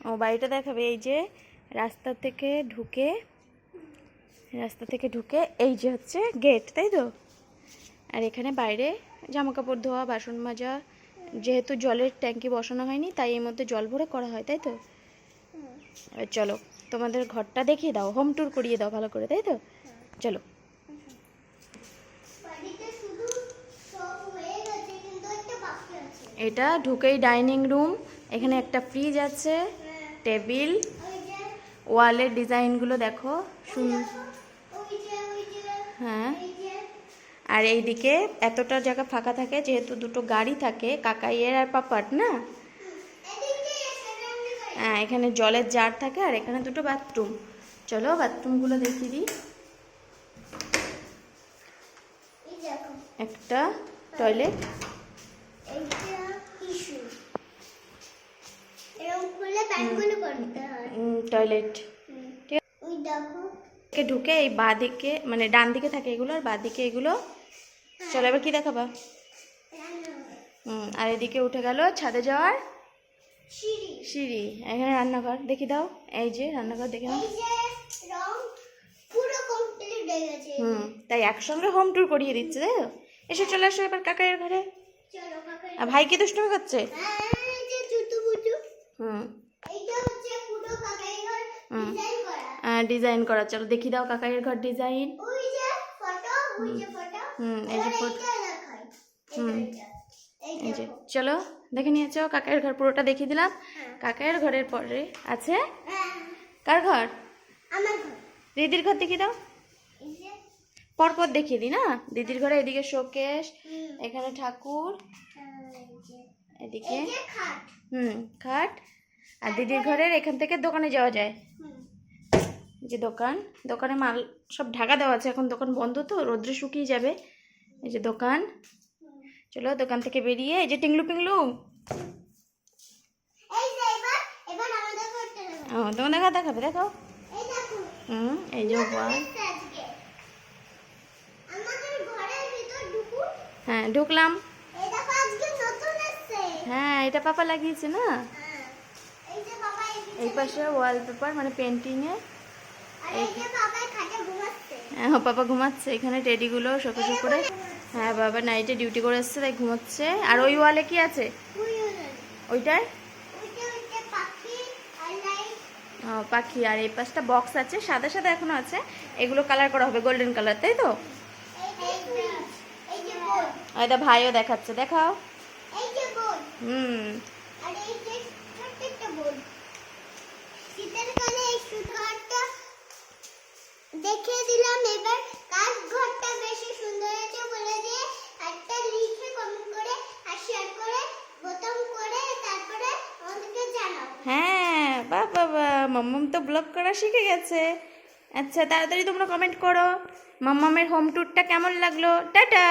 ও বাড়িটা দেখাবে। এই যে রাস্তা থেকে ঢুকে এই যে হচ্ছে গেট, তাই তো? আর এখানে বাইরে জামা কাপড় ধোয়া, বাসন মাজা, যেহেতু জলের ট্যাঙ্কি বসানো হয়নি তাই এর মধ্যে জল ভরে করা হয়, তাই তো? চলো তোমাদের ঘরটা দেখিয়ে দাও, হোম ট্যুর করিয়ে দাও ভালো করে, তাই তো? চলো। এটা ঢুকেই ডাইনিং রুম, এখানে একটা ফ্রিজ আছে, টেবিল, ওয়ালের ডিজাইনগুলো দেখো হ্যাঁ। আর এইদিকে এতটা জায়গা ফাঁকা থাকে যেহেতু দুটো গাড়ি থাকে, কাকাইয়ের আর পাপার না। হ্যাঁ, এখানে জলের জার থাকে আর এখানে দুটো বাথরুম। চলো বাথরুমগুলো দেখিয়ে দিই। একটা টয়লেট, টয়লেট ঢুকে এই বাঁ দিকে মানে ডান দিকে থাকে এগুলো, আর বাঁ দিকে এগুলো। চলো এবার কি দেখাবা? আর এদিকে উঠে গেল ছাদে যাওয়ার সিঁড়ি। এখানে রান্নাঘর দেখি দাও, এই যে রান্নাঘর দেখে নাও। তাই একসঙ্গে হোম ট্যুর করিয়ে দিচ্ছে, তাই তো? এসে চলে আসো এবার কাকাইয়ের ঘরে। আর ভাই কি দুষ্টুমি করছে? ডিজাইন করা। চলো দেখি দাও কাকাইয়ের ঘর ডিজাইন। এই যে ফটো। এই যে চলো দেখে নিয়েছো কাকাইয়ের ঘর, পুরোটা দেখিয়ে দিলাম। কাকাইয়ের ঘরের পরে আছে কার ঘর? দিদির ঘর দেখিয়ে দাও, পরপর দেখিয়ে দিই না। দিদির ঘরে এদিকে শোকেস, এখানে ঠাকুর, এদিকে খাট। আর দিদির ঘরের এখান থেকে দোকানে যাওয়া যায়, যে দোকানে মাল সব ঢাকা দেওয়া আছে, এখন দোকান বন্ধ তো রোদ্রে শুকিয়ে যাবে। এই যে দোকান। চলো দোকান থেকে বেরিয়ে এই যে টিংলু পিংলু, তোমার দেখাবে, দেখো। এই যে হ্যাঁ ঢুকলাম। হ্যাঁ এটা পাপা লাগিয়েছে না। এই পাশে ওয়ালপেপার মানে পেন্টিংয়ে। হ্যাঁ পাপা ঘুমাচ্ছে, এখানে টেডিগুলো শোকেশো করে। হ্যাঁ বাবা নাইটে ডিউটি করে এসছে তাই ঘুমাচ্ছে। আর ওই ওয়ালে কি আছে? ওইটায় পাখি। আর এই পাশটা বক্স আছে, সাদা সাদা এখনো আছে, এগুলো কালার করা হবে গোল্ডেন কালার, তাই তো? এটা ভাইও দেখাচ্ছে, দেখাও। দেখিয়ে দিলাম। এবার কার ঘরটা বেশি সুন্দর হয়েছে বলে দিয়ে একটা লিখে কমেন্ট করে আর শেয়ার করে বোতাম করে তারপরে আমাদেরকে জানাও। হ্যাঁ বাবা মাম্মাম তো ব্লগ করা শিখে গেছে। আচ্ছা তাড়াতাড়ি তোমরা কমেন্ট করো মাম্মামের হোম ট্যুরটা কেমন লাগলো। টাটা।